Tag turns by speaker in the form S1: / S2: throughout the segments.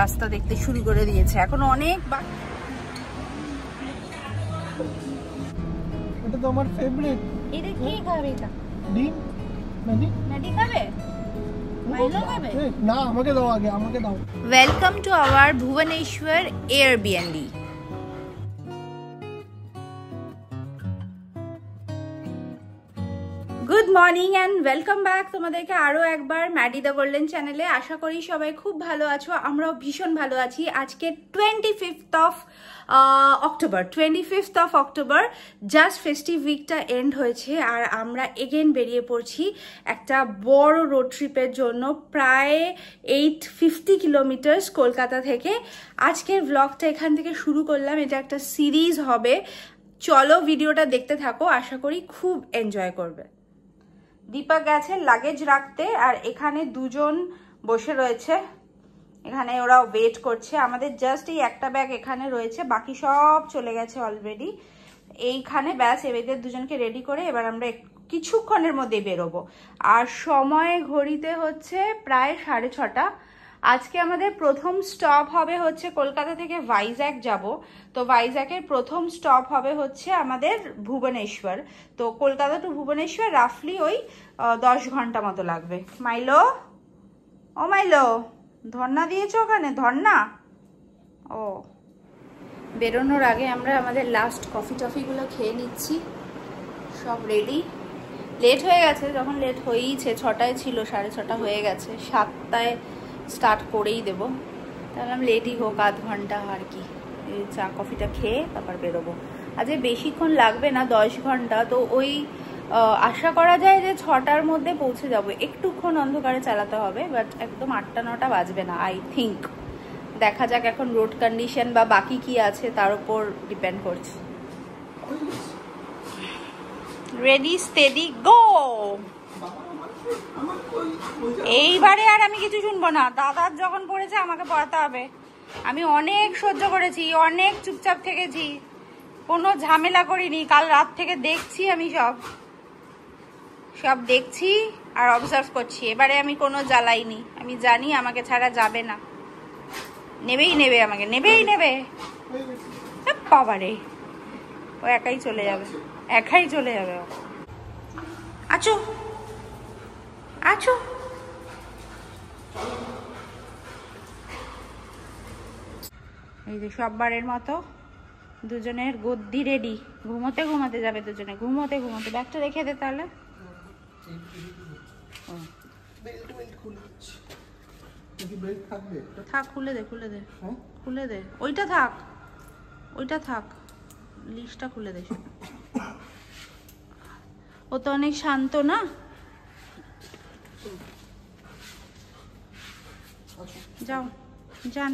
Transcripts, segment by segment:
S1: রাস্তা দেখতে শুরু করে দিয়েছে, এখন অনেক
S2: এটা তো আমার ফেভারিট।
S1: এটা কি খাবে? এটা
S2: ডিম নানি
S1: নানি খাবে, মাইলো খাবে
S2: না? আমাকে দাও, আগে আমাকে দাও।
S1: Welcome to our Bhubaneswar Airbnb. Good morning and welcome back তোমাদেরকে আরও একবার ম্যাডি দ্য গোল্ডেন চ্যানেলে। আশা করি সবাই খুব ভালো আছো, আমরাও ভীষণ ভালো আছি। আজকে 25th of October, just festive উইকটা এন্ড হয়েছে আর আমরা এগেন বেরিয়ে পড়ছি একটা বড় রোড ট্রিপের জন্য, প্রায় 850 কিলোমিটার্স কলকাতা থেকে। আজকের ব্লগটা এখান থেকে শুরু করলাম, এটা একটা সিরিজ হবে। চলো ভিডিওটা দেখতে থাকো, আশা করি খুব এনজয় করবে। দীপক গেছে লাগেজ রাখতে আর এখানে দুজন বসে রয়েছে, এখানে ওরা ওয়েট করছে। আমাদের জাস্ট এই একটা ব্যাগ এখানে রয়েছে, বাকি সব চলে গেছে অলরেডি। এইখানে ব্যাস এদের দুজনকে রেডি করে এবার আমরা কিছুক্ষণের মধ্যেই বেরোবো। আর সময় ঘড়িতে হচ্ছে প্রায় 6:30। আজকে আমাদের প্রথম স্টপ হবে হচ্ছে কলকাতা থেকে ভাইজ্যাক যাব, তো ভাইজ্যাকের প্রথম স্টপ হবে হচ্ছে আমাদের ভুবনেশ্বর। তো কলকাতা টু ভুবনেশ্বর রাফলি ওই 10 ঘন্টা মতো লাগবে। মাইলো, ও মাইলো, ধর্না দিয়েছো ওখানে? ধর্না? ও, বেরোনোর আগে আমরা আমাদের লাস্ট কফি টফিগুলো খেয়ে নিচ্ছি, সব রেডি। লেট হয়ে গেছে, যখন লেট হয়েইছে, 6টায় ছিল, 6:30 হয়ে গেছে, 7টায় স্টার্ট করেই দেবো। তাহলে আমি লেটই হোক, আধ ঘন্টা আর কি। এই চা কফিটা খেয়ে তারপর বেরোবো। আজ বেশিক্ষণ লাগবে না, 10 ঘন্টা। তো ওই আশা করা যায় যে 6টার মধ্যে পৌঁছে যাবো। একটুক্ষণ অন্ধকারে চালাতে হবে, বাট একদম 8টা-9টা বাজবে না আই থিঙ্ক। দেখা যাক এখন রোড কন্ডিশন বা বাকি কি আছে তার উপর ডিপেন্ড করছে। Ready steady go. এইবারে আর আমি কিছু শুনবো না, দাদার যখন পড়েছে আমাকে পড়াতে হবে। আমি অনেক সহ্য করেছি, অনেক চুপচাপ থেকেছি, কোনো ঝামেলা করিনি। কাল রাত থেকে দেখছি, আমি সব দেখছি আর অবজার্ভ করছি। এবারে আমি কোনো জ্বালাইনি, আমি জানি আমাকে ছাড়া যাবে না, নেবেই নেবে, আমাকে নেবেই নেবে। বাবারে, ও একাই চলে যাবে, একাই চলে যাবে। আছো আছো, এই যে সববারের মতো দুজনের গদ্দি রেডি। ঘুমোতে ঘুমাতে যাবে দুজনে, ঘুমোতে ঘুমোতে। ব্যাগটা রেখে দে তাহলে। থাক, খুলে দে, খুলে দে, খুলে দে। ওইটা থাক, ওইটা থাক, লিস্টটা খুলে দে। ও তো অনেক শান্ত না। যাও, যান।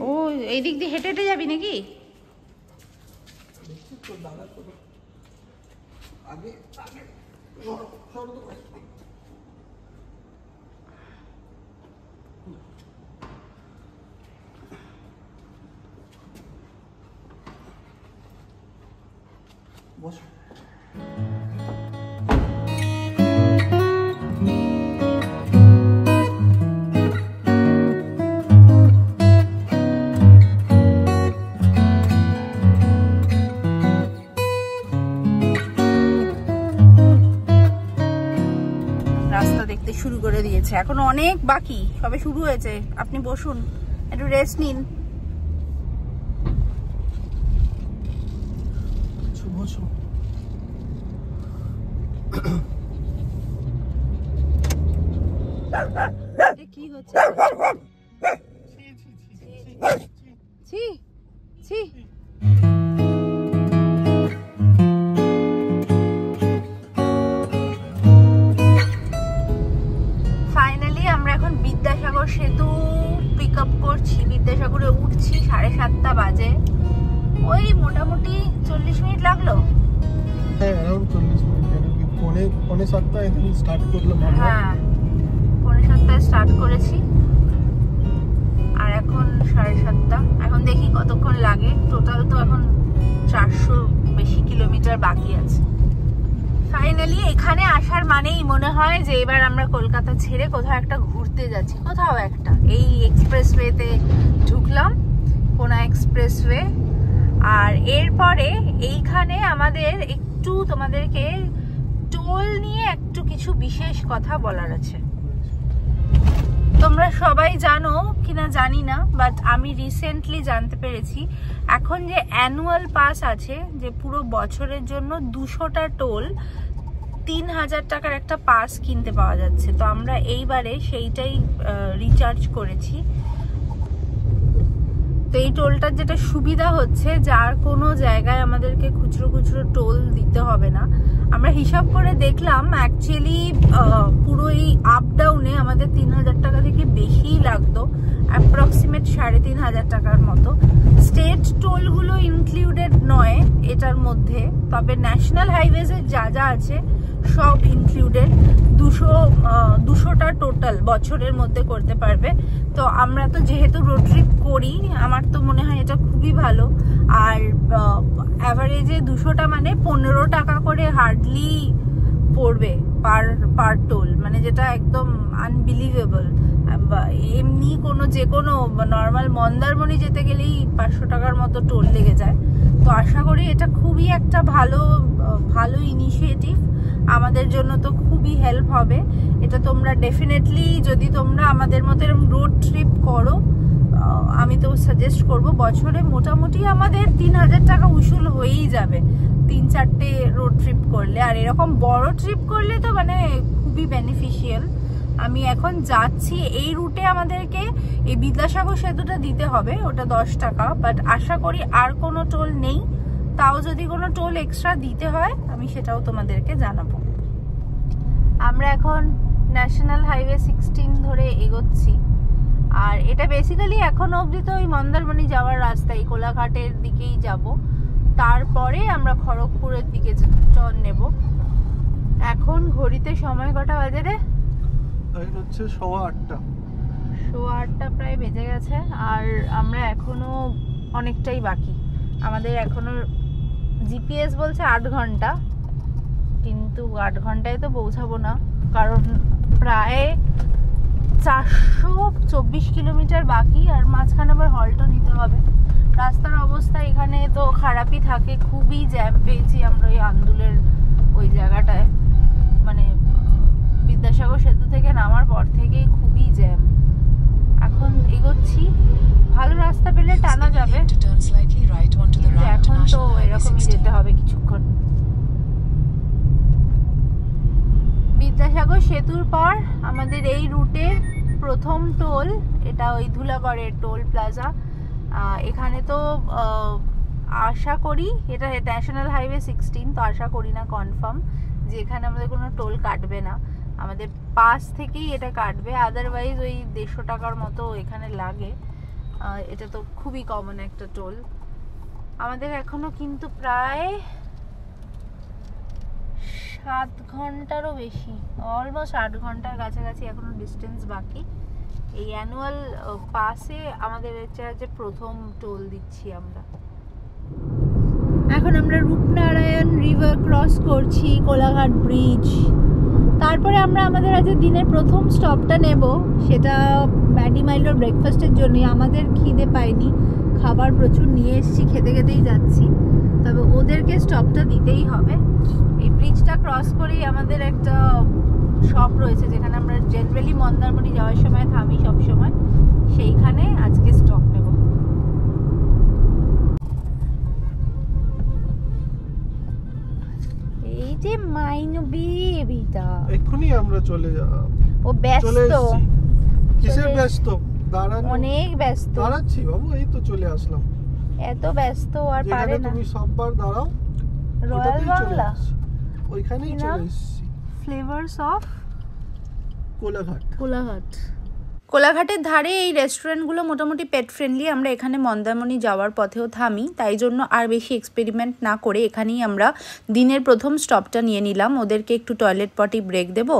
S1: ও, এই দিক দিয়ে হেঁটে হেঁটে যাবি নাকি?
S2: বস।
S1: শুরু করে দিয়েছে, এখন অনেক বাকি, সবে শুরু হয়েছে। আপনি বসুন, একটু রেস্ট নিন। কি হচ্ছে? ছি ছি। বিদ্যাসাগর সেতু পিক আপ করছি, বিদ্যাসাগরে উঠছি, 7:30 বাজে। ওই মোটামুটি 40 মিনিট লাগলো।
S2: হ্যাঁ, अराउंड 40 মিনিট। পৌনে 7টায় স্টার্ট করলাম আমরা।
S1: হ্যাঁ, পৌনে 7টায় স্টার্ট করেছি আর এখন 7:30। এখন দেখি কতক্ষণ লাগে। টোটাল তো এখন 400 বেশি কিলোমিটার বাকি আছে। ফাইনালি এখানে আসার মানেই মনে হয় যে এবার আমরা কলকাতা ছেড়ে কোথাও একটা ঘুরতে যাচ্ছি, কোথাও একটা। এই এক্সপ্রেসওয়েতে উঠলাম কোনা এক্সপ্রেসওয়ে। আর এরপরে এইখানে আমাদের একটু তোমাদেরকে টোল নিয়ে একটু কিছু বিশেষ কথা বলার আছে। তোমরা সবাই জানো কিনা জানি না, বাট আমি রিসেন্টলি জানতে পেরেছি এখন যে অ্যানুয়াল পাস আছে, যে পুরো বছরের জন্য 200টা টোল 3000 টাকার একটা পাস কিনতে পাওয়া যাচ্ছে। তো আমরা এইবারে সেইটাই রিচার্জ করেছি। তো এই টোলটার যেটা সুবিধা হচ্ছে, যার কোনো জায়গায় আমাদেরকে খুচরো খুচরো টোল দিতে হবে না। আমরা হিসাব করে দেখলাম অ্যাকচুয়ালি পুরো এই আপ ডাউনে আমাদের 3000 টাকা থেকে বেশিই লাগতো, অ্যাপ্রক্সিমেট 3500 টাকার মতো। স্টেট টোলগুলো ইনক্লুডেড নয় এটার মধ্যে, তবে ন্যাশনাল হাইওয়েজে যা যা আছে সব ইনক্লুডেড। 200টা টোটাল বছরের মধ্যে করতে পারবে। তো আমরা তো যেহেতু রোড ট্রিপ করি, আমার তো মনে হয় এটা খুবই ভালো। আর অ্যাভারেজে 200টা মানে 15 টাকা করে হার্ডলি পড়বে পার টোল, মানে যেটা একদম আনবিলিভেবল। এমনি যে কোনো নর্মাল মন্দারমণি যেতে গেলেই 500 টাকার মতো টোল লেগে যায়। তো আশা করি এটা খুবই একটা ভালো ইনিশিয়েটিভ, আমাদের জন্য তো খুবই হেল্প হবে এটা। তোমরা ডেফিনেটলি যদি তোমরা আমাদের মতো এরকম রোড ট্রিপ করো, আমি তো সাজেস্ট করব বছরে মোটামুটি আমাদের 3000 টাকা উসুল হয়েই যাবে 3-4টে রোড ট্রিপ করলে। আর এরকম বড় ট্রিপ করলে তো মানে খুবই বেনিফিশিয়াল। আমি এখন যাচ্ছি এই রুটে, আমাদেরকে এই বিদ্যাসাগর সেতুটা দিতে হবে, ওটা 10 টাকা। বাট আশা করি আর কোনো টোল নেই, তাও যদি কোনো টোল এক্সট্রা দিতে হয় আমি সেটাও তোমাদেরকে জানাবো। আমরা এখন ন্যাশনাল হাইওয়ে 16 ধরে এগোচ্ছি। আর এটা বেসিক্যালি এখনো অবধি তো ওই মন্দারমণি যাওয়ার রাস্তায় কোলাঘাটের দিকেই যাব, তারপরে আমরা খড়গপুরের দিকে টর্ন নেব। এখন ঘড়িতে সময় কটা বাজে রে?
S2: হচ্ছে 8:15।
S1: 8:15 প্রায় বেজে গেছে। আর আমরা এখনো অনেকটাই বাকি, আমাদের এখনো জিপিএস বলছে 8 ঘন্টা, কিন্তু 8 ঘন্টায় তো পৌঁছাবো না, কারণ প্রায় 424 কিলোমিটার বাকি। আর মাঝখানে আবার হল্টও নিতে হবে। রাস্তার অবস্থা এখানে তো খারাপই থাকে, খুবই জ্যাম পেয়েছি আমরা ওই আন্দুলের ওই জায়গাটায়, মানে বিদ্যাসাগর সেতু থেকে নামার পর থেকেই খুবই জ্যাম। এখন এগোচ্ছি, ভালো রাস্তা পেলে টানা যাবে, এখন তো এরকমই যেতে হবে কিছুক্ষণ। বিদ্যাসাগর সেতুর পর আমাদের এই রুটের প্রথম টোল, এটা ওই ধুলাগড়ের টোল প্লাজা। এখানে তো আশা করি এটা ন্যাশনাল হাইওয়ে 16, তো আশা করি না কনফার্ম যে এখানে আমাদের কোনো টোল কাটবে না, আমাদের পাস থেকেই এটা কাটবে। আদারওয়াইজ ওই 150 টাকার মতো এখানে লাগে। এটা তো খুবই কমন একটা টোল। আমাদের এখনো কিন্তু প্রায় 7 ঘন্টারও বেশি, অলমোস্ট 8 ঘন্টার কাছাকাছি এখনো ডিস্টেন্স বাকি। এই অ্যানুয়াল পাসে আমাদের যে প্রথম টোল দিচ্ছি আমরা। এখন আমরা রূপনারায়ণ রিভার ক্রস করছি, কোলাঘাট ব্রিজ। তারপরে আমরা আমাদের আজকে দিনের প্রথম স্টপটা নেব, সেটা ম্যাডি মাইলোর ব্রেকফাস্টের জন্য। আমাদের খিদে পাইনি, খাবার প্রচুর নিয়ে এসেছি, খেতে খেতেই যাচ্ছি, তবে ওদেরকে স্টপটা দিতেই হবে। এই ব্রিজটা ক্রস করেই আমাদের একটা শপ রয়েছে, যেখানে আমরা জেনারেলি মন্দারমণি যাওয়ার সময় থামি সব সময়, সেইখানে আজকে স্টপ নেব। এই যে মাইনবী বিটা,
S2: এক্ষুনি আমরা চলে যাব।
S1: ও ব্যস্ত,
S2: কিসের ব্যস্ত? দাঁড়ান,
S1: অনেক ব্যস্ত।
S2: দাঁড়াচ্ছি বাবু, এই তো চলে আসলাম।
S1: এত ব্যস্ত আর পারে না।
S2: তুমি সববার দাঁড়াও,
S1: রয়্যাল বাংলা
S2: ওইখানেই চলে এসেছি।
S1: Flavours of Kolaghat. কোলাঘাটের ধারে এই রেস্টুরেন্টগুলো মোটামুটি পেট ফ্রেন্ডলি। আমরা এখানে মন্দারমণি যাওয়ার পথেও থামি, তাই জন্য আর বেশি এক্সপেরিমেন্ট না করে এখানেই আমরা দিনের প্রথম স্টপটা নিয়ে নিলাম। ওদেরকে একটু টয়লেট পটি ব্রেক দেব,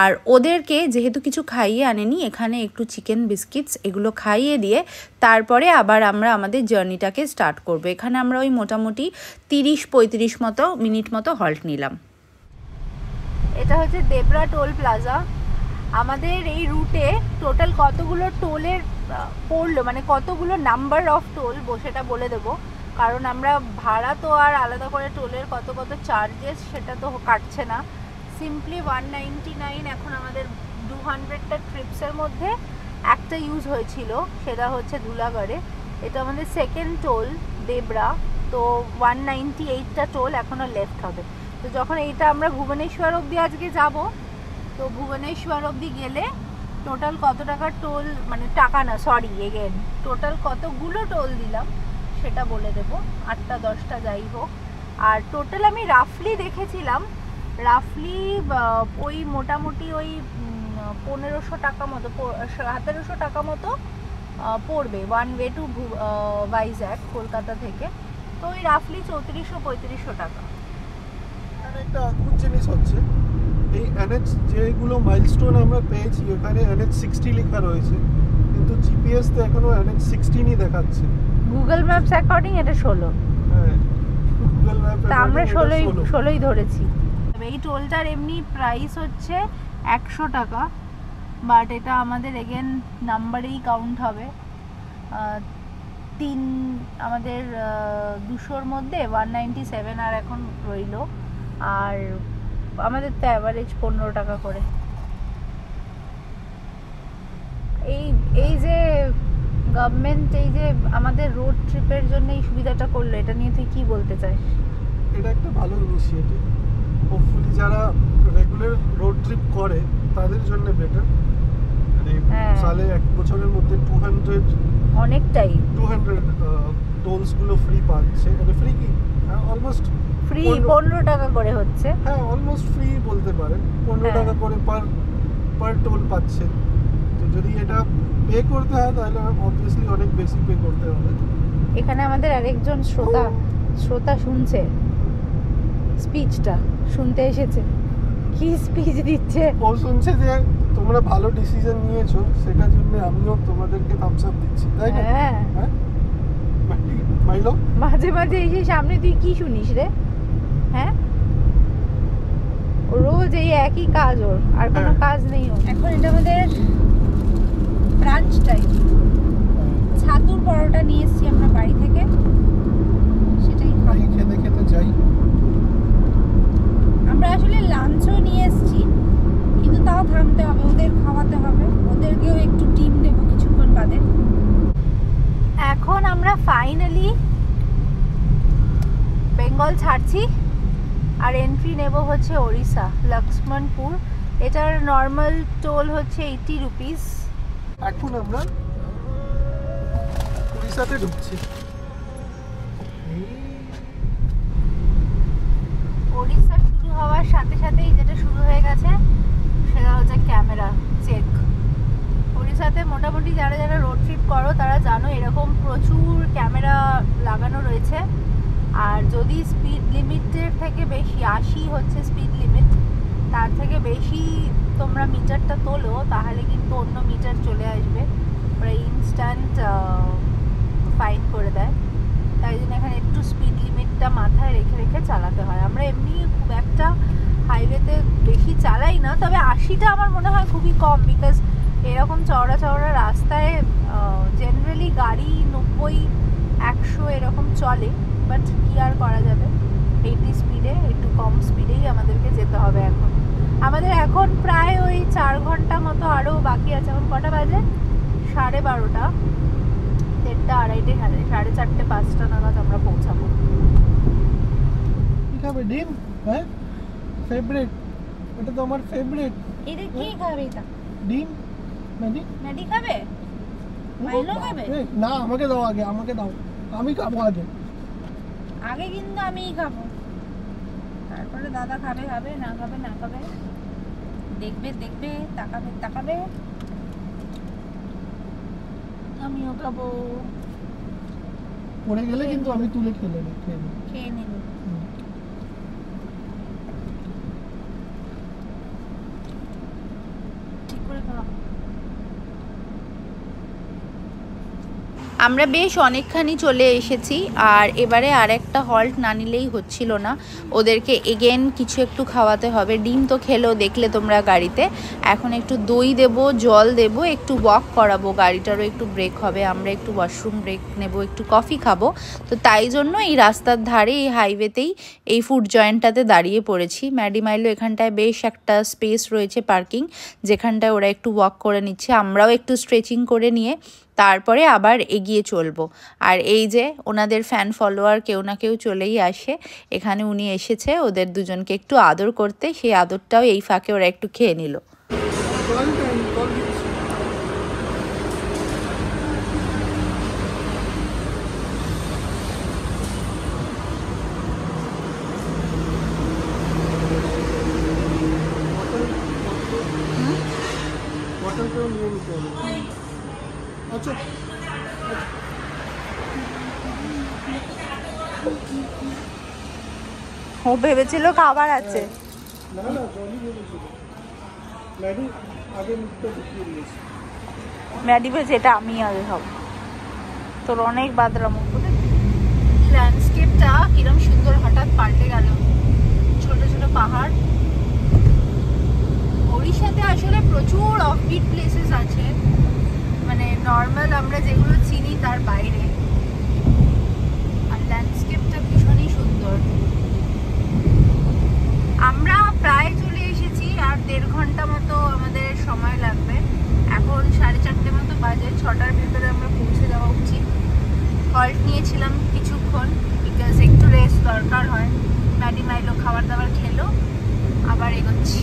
S1: আর ওদেরকে যেহেতু কিছু খাইয়ে আনেনি, এখানে একটু চিকেন বিস্কিটস এগুলো খাইয়ে দিয়ে তারপরে আবার আমরা আমাদের জার্নিটাকে স্টার্ট করব। এখানে আমরা ওই মোটামুটি 30-35 মিনিট মতো হল্ট নিলাম। এটা হচ্ছে দেবরা টোল প্লাজা। আমাদের এই রুটে টোটাল কতগুলো টোলের পড়লো, মানে কতগুলো নাম্বার অফ টোল সেটা বলে দেবো, কারণ আমরা ভাড়া তো আর আলাদা করে টোলের কত কত চার্জেস সেটা তো কাটছে না। সিম্পলি 199 এখন আমাদের 200টা ট্রিপসের মধ্যে একটা ইউজ হয়েছিল, সেটা হচ্ছে ধুলাগড়ে। এটা আমাদের সেকেন্ড টোল দেবরা, তো 198টা টোল এখনও লেফট হবে। তো যখন এইটা আমরা ভুবনেশ্বর অবধি আজকে যাব, তো ভুবনেশ্বর অবধি গেলে টোটাল কত টাকার টোল, মানে টাকা না সরি এগেন টোটাল কতগুলো টোল দিলাম সেটা বলে দেবো, 8টা 10টা যাই হোক। আর টোটাল আমি রাফলি দেখেছিলাম, রাফলি ওই মোটামুটি ওই 1500 টাকা মতো 1700 টাকা মতো পড়বে one way to Vizag Kolkata থেকে। তো ওই রাফলি 3400-3500 টাকা।
S2: একটা অদ্ভুত জিনিস হচ্ছে এই NH যেগুলো মাইলস্টোন আমরা পেয়েছি ওখানে NH 60 লেখা রয়েছে, কিন্তু জিপিএস তে এখনো NH 16ই দেখাচ্ছে।
S1: গুগল ম্যাপস অ্যাকর্ডিং এটা 16।
S2: হ্যাঁ, গুগল ম্যাপ
S1: তা আমরা 16ই ধরেছি। এই টোলটার এমনি প্রাইস হচ্ছে 100 টাকা, বাট এটা আমাদের এগেন নাম্বারেই কাউন্ট হবে। আমাদের 200-র মধ্যে 197 আর এখন রইল, আর আমাদের তো অ্যাভারেজ 15 টাকা করে। এই যে গভর্নমেন্ট এই যে আমাদের রোড ট্রিপের জন্য এই সুবিধাটা করলো, এটা নিয়ে তুই কি বলতে চাস?
S2: এটা একটা ভালো ইনিশিয়েটিভ। হোপফুলি যারা রেগুলার রোড ট্রিপ করে তাদের জন্য বেটার। মানে সালে এক বছরের মধ্যে 200
S1: অনেকটাই
S2: 200 টোলস গুলো ফ্রি পাচ্ছে, মানে ফ্রি কি অলমোস্ট
S1: ফ্রি 15 টাকা করে হচ্ছে।
S2: হ্যাঁ, অলমোস্ট ফ্রি বলতে পারেন, 15 টাকা করে পার টোল পাচ্ছে। তো যদি এটা পে করতে হয় তাহলে অবভিয়াসলি অনেক বেশি পে করতে হবে।
S1: এখানে আমাদের আরেকজন শ্রোতা শুনছে, স্পিচটা শুনতে এসেছে। কি স্পিচ দিচ্ছে?
S2: ও শুনছে যে তোমরা ভালো ডিসিশন নিয়েছো, সেটার জন্য আমিও তোমাদেরকে থামস আপ দিচ্ছি, তাই না?
S1: হ্যাঁ,
S2: মাইলো
S1: মাঝে মাঝে এই যে সামনে তুই কি শুনিস রে? হ্যাঁ, রোজ এই একই কাজ ওর, আর কোনো কাজ নেই ওর। এখন এটা আমাদের ব্রাঞ্চ টাইম, ছাতুর পরোটা নিয়ে এসেছি আমরা বাড়ি থেকে, সেটাই খাই।
S2: খেতে খেতে যাই।
S1: আমরা আসলে লাঞ্চও নিয়ে এসেছি, কিন্তু তাও থামতে হবে, ওদের খাওয়াতে হবে, ওদেরকেও একটু টিম দেবো কিছুক্ষণ বাদে। এখন আমরা ফাইনালি বেঙ্গল ছাড়ছি, আর এন্ট্রি নেব হচ্ছে ওড়িশা লক্ষ্মণপুর। এটার নর্মাল টোল হচ্ছে 80 রুপিস।
S2: এখন আমরা উড়িষ্যাতে ঢুকছি।
S1: ওড়িশা শুরু হওয়ার সাথে সাথেই যেটা শুরু হয়ে গেছে সেটা হচ্ছে ক্যামেরা চেক। ওড়িশাতে মোটামুটি যারা যারা রোড ট্রিপ করো তারা জানো এরকম প্রচুর ক্যামেরা লাগানো রয়েছে, আর যদি স্পিড লিমিটের থেকে বেশি 80 হচ্ছে স্পিড লিমিট, তার থেকে বেশি তোমরা মিটারটা তোলো তাহলে কিন্তু অন্য মিটার চলে আসবে, ওরা ইনস্ট্যান্ট ফাইন করে দেয়। তাই জন্য এখানে একটু স্পিড লিমিটটা মাথায় রেখে রেখে চালাতে হয়। আমরা এমনি খুব একটা হাইওয়েতে বেশি চালাই না, তবে 80টা আমার মনে হয় খুবই কম, বিকজ এরকম চওড়া চওড়া রাস্তায় জেনারেলি গাড়ি 90-100 এরকম চলে, বাট কি আর করা যাবে, 80 স্পিডে একটু কম স্পিডেই আমাদেরকে যেতে হবে। আমাদের এখন প্রায় ওই 4 ঘন্টা মতো আরও বাকি আছে। এখন কটা বাজে? 12:30, 1:30, 2:30, 4:30, 5টা নাগাদ আমরা পৌঁছাবো।
S2: কি খাবে? ডিম? হ্যাঁ, ফেভারিট, এটা তো আমার ফেভারিট।
S1: এটা কি খাবে? এটা
S2: ডিম।
S1: নাদি খাবে? মাইলো খাবে?
S2: না, আমাকে দাও আগে, আমাকে দাও, আমি খাবো আগে।
S1: আগে কিন্তু আমিই খাবো, তারপরে দাদা খাবে না খাবে, দেখবে, তাকাবে, আমিও খাবো।
S2: পড়ে গেলে কিন্তু আমি তুলে খেয়ে
S1: নেব। ঠিক করে খাও। আমরা বেশ অনেকখানি চলে এসেছি, আর এবারে আরেকটা হল্ট না নিলেই হচ্ছিল না। ওদেরকে এগেন কিছু একটু খাওয়াতে হবে। ডিম তো খেলো, দেখলে তোমরা গাড়িতে। এখন একটু দই দেব, জল দেব, একটু ওয়াক করাবো, গাড়িটারও একটু ব্রেক হবে, আমরা একটু ওয়াশরুম ব্রেক নেব, একটু কফি খাবো। তো তাই জন্য এই রাস্তার ধারে এই হাইওয়েতেই এই ফুড জয়েন্টটাতে দাঁড়িয়ে পড়েছি। ম্যাডি মাইলো এখানটায় বেশ একটা স্পেস রয়েছে পার্কিং, যেখানটায় ওরা একটু ওয়াক করে নিচ্ছে, আমরাও একটু স্ট্রেচিং করে নিয়ে তারপরে আবার এগিয়ে চলবো। আর এই যে ওনাদের ফ্যান ফলোয়ার কেউ না কেউ চলেই আসে। এখানে উনি এসেছে ওদের দুজনকে একটু আদর করতে, সেই আদরটাও এই ফাঁকে ওরা একটু খেয়ে নিল।
S2: আচ্ছা,
S1: ও ভেবেছিল খাবার আছে।
S2: না না, জলই ভেবেছিল। ম্যাডি আগে মুখটা ঢুকিয়ে দিয়েছে।
S1: ম্যাডি ভেবেছে এটা আমি আগে খাবো। তোর অনেক বাদরা মুখ। ল্যান্ডস্কেপটা কিরম সুন্দর হঠাৎ পাল্টে গেল, ছোট ছোট পাহাড়। ওড়িশাতে আসলে প্রচুর অফবিট প্লেসেস আছে, মানে নর্মাল আমরা যেগুলো চিনি তার বাইরে। আর ল্যান্ডস্কেপটা ভীষণই সুন্দর। আমরা প্রায় চলে এসেছি, আর 1.5 ঘন্টা মতো আমাদের সময় লাগবে। এখন 4:30 মতো বাজে, 6টার ভেতরে আমরা পৌঁছে যাওয়া উচিত। হল্ট নিয়েছিলাম কিছুক্ষণ, বিকজ একটু রেস্ট দরকার হয়। ম্যাডি মাইলো খাবার দাবার খেলো, আবার এগোচ্ছি।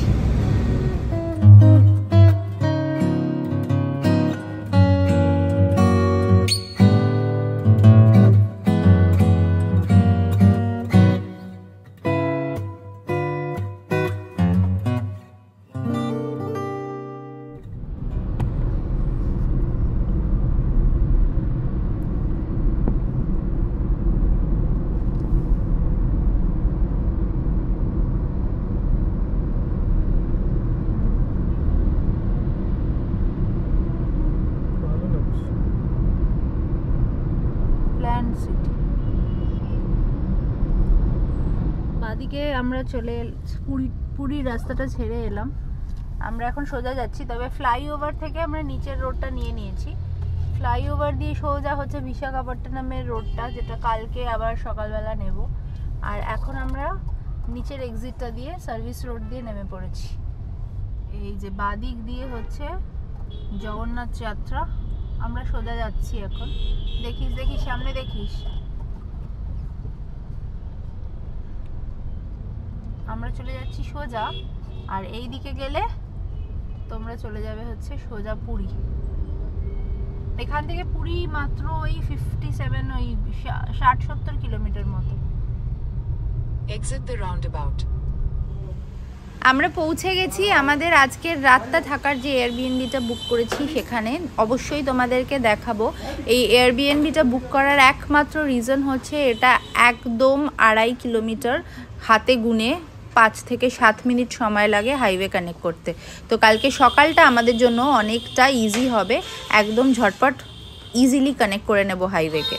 S1: বাদিকে আমরা চলে পুরী রাস্তাটা ছেড়ে এলাম। আমরা এখন সোজা যাচ্ছি, তবে ফ্লাইওভার থেকে আমরা নিচের রোডটা নিয়ে নিয়েছি। ফ্লাইওভার দিয়ে সোজা হচ্ছে বিশাখাপট্টনমের রোডটা, যেটা কালকে আবার সকালবেলা নেব। আর এখন আমরা নিচের এক্সিটটা দিয়ে সার্ভিস রোড দিয়ে নেমে পড়েছি। এই যে বাদিক দিয়ে হচ্ছে জগন্নাথ যাত্রা, আমরা সোজা যাচ্ছি এখন। দেখিস দেখিস সামনে দেখিস। আমরা চলে যাচ্ছি সোজা, আর এই দিকে গেলে তোমরা চলে যাবে হচ্ছে সোজা পুরী। এখান থেকে পুরী মাত্র ওই 57 ওই 60-70 কিলোমিটার মতো।
S3: Exit the roundabout.
S1: আমরা পৌঁছে গেছি আমাদের আজকের রাতটা থাকার যে এয়ারবিএনবিটা বুক করেছি সেখানে। অবশ্যই তোমাদেরকে দেখাবো। এই এয়ারবিএনবিটা বুক করার একমাত্র রিজন হচ্ছে এটা একদম 2.5 কিলোমিটার, হাতে গুনে 5 থেকে 7 মিনিট সময় লাগে হাইওয়ে কানেক্ট করতে। তো কালকে সকালটা আমাদের জন্য অনেকটা ইজি হবে, একদম ঝটপট ইজিলি কানেক্ট করে নেব হাইওয়েকে।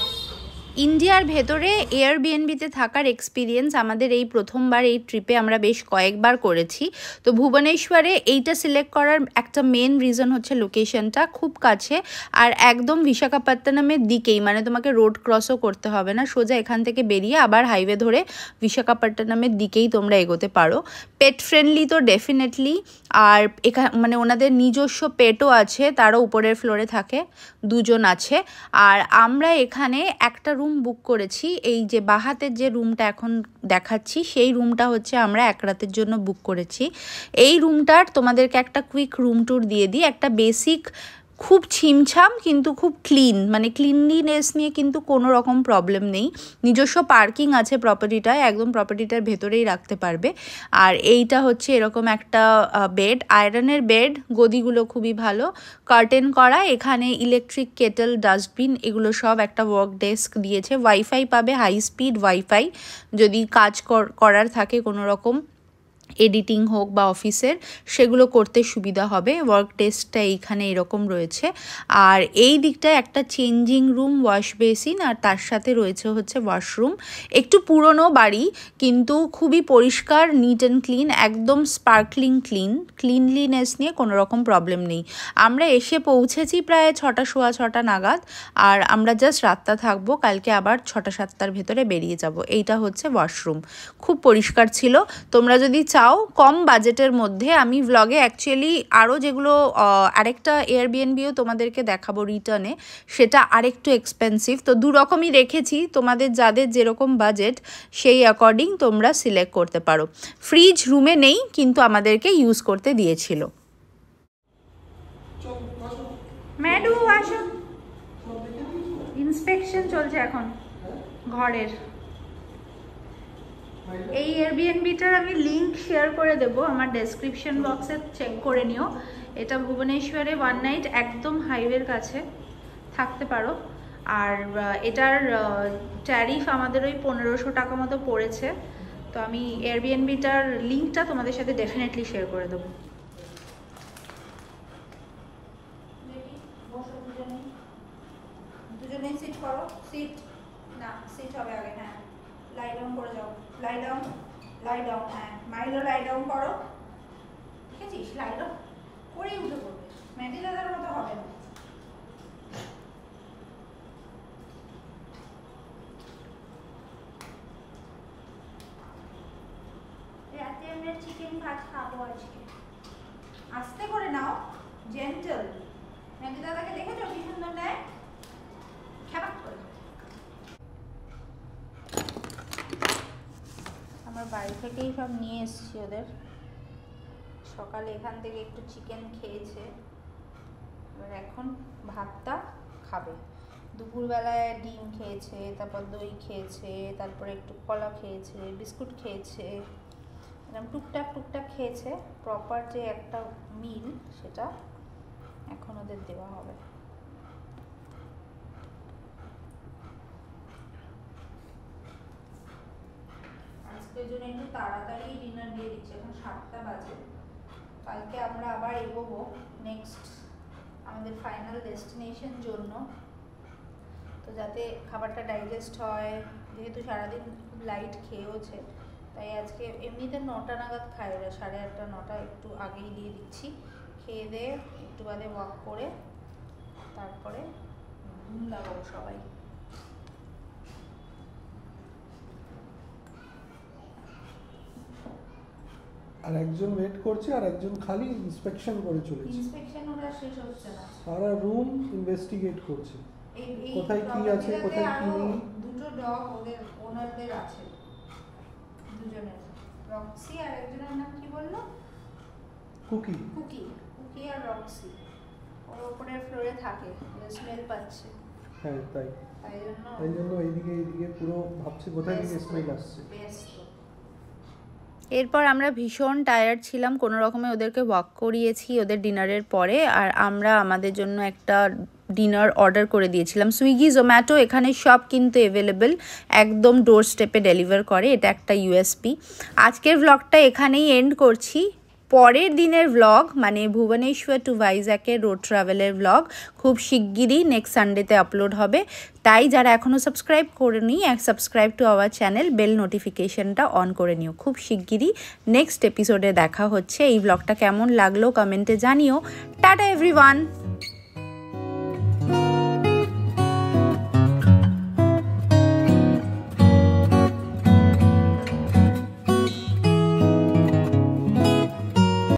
S1: ইন্ডিয়ার ভেতরে এয়ারবিএনবিতে থাকার এক্সপিরিয়েন্স আমাদের এই প্রথমবার এই ট্রিপে আমরা বেশ কয়েকবার করেছি। তো ভুবনেশ্বরে এইটা সিলেক্ট করার একটা মেন রিজন হচ্ছে লোকেশনটা খুব কাছে, আর একদম বিশাখাপত্তনমের দিকেই, মানে তোমাকে রোড ক্রসও করতে হবে না, সোজা এখান থেকে বেরিয়ে আবার হাইওয়ে ধরে বিশাখাপত্তনমের দিকেই তোমরা এগোতে পারো। পেট ফ্রেন্ডলি তো ডেফিনেটলি, আর এখানে মানে ওনাদের নিজস্ব পেটও আছে, তারও উপরের ফ্লোরে থাকে, 2 জন আছে। আর আমরা এখানে একটা রুম বুক করেছি, এই যে বাহাতের যে রুমটা এখন দেখাচ্ছি সেই রুমটা হচ্ছে আমরা 1 রাতের জন্য বুক করেছি। এই রুমটার তোমাদেরকে একটা কুইক রুম ট্যুর দিয়ে দিই। একটা বেসিক, খুব ছিমছাম কিন্তু খুব ক্লিন, মানে ক্লিনলিনেস নিয়ে কিন্তু কোনো রকম প্রবলেম নেই। নিজস্ব পার্কিং আছে প্রপার্টিটায়, একদম প্রপার্টিটার ভেতরেই রাখতে পারবে। আর এইটা হচ্ছে এরকম একটা বেড, আয়রনের বেড, গদিগুলো খুবই ভালো, কার্টেন করা। এখানে ইলেকট্রিক কেটেল, ডাস্টবিন, এগুলো সব, একটা ওয়ার্ক ডেস্ক দিয়েছে, ওয়াইফাই পাবে, হাই স্পিড ওয়াইফাই যদি কাজ করার থাকে কোনো রকম। এডিটিং হোক বা অফিসের, সেগুলো করতে সুবিধা হবে। ওয়ার্ক ডেস্কটা এইখানে এরকম রয়েছে। আর এই দিকটায় একটা চেঞ্জিং রুম, ওয়াশ বেসিন, আর তার সাথে রয়েছে হচ্ছে ওয়াশরুম। একটু পুরনো বাড়ি কিন্তু খুবই পরিষ্কার, নিট অ্যান্ড ক্লিন, একদম স্পার্কলিং ক্লিনলিনেস নিয়ে কোনো রকম প্রবলেম নেই। আমরা এসে পৌঁছেছি প্রায় 6:15 নাগাদ, আর আমরা জাস্ট রাতটা থাকবো, কালকে আবার 6-7টার ভেতরে বেরিয়ে যাব। এইটা হচ্ছে ওয়াশরুম, খুব পরিষ্কার ছিল। তোমরা যদি চাও কম বাজেটের মধ্যে, আমি ভ্লগে অ্যাকচুয়ালি আরও যেগুলো আরেকটা এয়ারবিএনবিও তোমাদেরকে দেখাবো রিটার্নে, সেটা আরেকটু এক্সপেন্সিভ। তো দু রকমই রেখেছি, তোমাদের যাদের যেরকম বাজেট সেই অ্যাকর্ডিং তোমরা সিলেক্ট করতে পারো। ফ্রিজ রুমে নেই কিন্তু আমাদেরকে ইউজ করতে দিয়েছিল। ম্যাডু আসো, ইন্সপেকশন চলছে এখন ঘরের। এই এয়ারবিএনবিটার আমি লিংক শেয়ার করে দেব আমার ডেসক্রিপশন বক্সে, চেক করে নিও। এটা ভুবনেশ্বরে 1 নাইট, একদম হাইওয়ের কাছে থাকতে পারো। আর এটার ট্যারিফ আমাদের ওই 1500 টাকা মতো পড়েছে। তো আমি এয়ারবিএনবিটার লিংকটা তোমাদের সাথে ডেফিনেটলি শেয়ার করে দেবো। দুজনেই সিট করো, সিট না সিট হবে আগে, হ্যাঁ লাই ডাউন করে যাও, লাই ডাউন, হ্যাঁ মাইলো লাই ডাউন করো, ঠিক আছে? লাই ডাউন করেই উঠে পড়বে, ম্যাটি দাদার মতো হবে না। রাতে আমরা চিকেন ভাত খাবো আজকে, আস্তে করে নাও, জেন্টল। ম্যাটি দাদাকে দেখেছো কি সুন্দর নেয়, খেপাক করে। আমার বাড়ি থেকেই সব নিয়ে এসেছি ওদের। সকালে এখান থেকে একটু চিকেন খেয়েছে, এবার এখন ভাতটা খাবে। দুপুরবেলায় ডিম খেয়েছে, তারপর দই খেয়েছে, তারপরে একটু কলা খেয়েছে, বিস্কুট খেয়েছে, এরকম টুকটাক খেয়েছে। প্রপার যে একটা মিল সেটা এখন ওদের দেওয়া হবে। আজকের জন্য একটু তাড়াতাড়ি ডিনার দিয়ে দিচ্ছি, এখন 7টা বাজে। কালকে আমরা আবার এগোবো নেক্সট আমাদের ফাইনাল ডেস্টিনেশন জন্য। তো যাতে খাবারটা ডাইজেস্ট হয়, যেহেতু সারাদিন খুব লাইট খেয়েওছে, তাই আজকে এমনিতে 9টা নাগাদ খাই, ওরা 8:30 9টা, একটু আগেই দিয়ে দিচ্ছি। খেয়ে দিয়ে একটু বাদে ওয়াক করে তারপরে ঘুম লাগাবো সবাই।
S2: আর একজন ওয়েট করছে, আর একজন খালি ইন্সপেকশন করে চলেছে।
S1: ইন্সপেকশন ওরা শেষ হচ্ছে না,
S2: সারা রুম ইনভেস্টিগেট করছে, কোথায় কি আছে, কোথায় কি নেই।
S1: দুটো ডগ ওদের ওনারদের আছে, দুজনের, রক্সি আর একজনের নাম কি বললো, কুকি আর রক্সি। ওর উপরের ফ্লোরে থাকে, স্মেল পাচ্ছে।
S2: হ্যাঁ তাই জন্য এইদিকে পুরো ভাবছে কোথায় থেকে স্মেল আসছে।
S1: এরপর আমরা ভীষণ টায়ার্ড ছিলাম, কোনো রকমে ওদেরকে ওয়াক করিয়েছি ওদের ডিনারের পরে। আর আমরা আমাদের জন্য একটা ডিনার অর্ডার করে দিয়েছিলাম। সুইগি, জোম্যাটো এখানে সব কিন্তু অ্যাভেলেবেল, একদম ডোর স্টেপে ডেলিভার করে, এটা একটা ইউএসপি। আজকের ব্লগটা এখানেই এন্ড করছি। পরের দিনের ব্লগ মানে ভুবনেশ্বর টু ভাইজ্যাকের রোড ট্রাভেলের ব্লগ খুব শিগগিরই নেক্সট সানডেতে আপলোড হবে। তাই যারা এখনও সাবস্ক্রাইব করেনি, subscribe to our channel, bell নোটিফিকেশনটা অন করে নিও। খুব শিগগিরই নেক্সট এপিসোডে দেখা হচ্ছে। এই ব্লগটা কেমন লাগলো কমেন্টে জানিও। Tata everyone.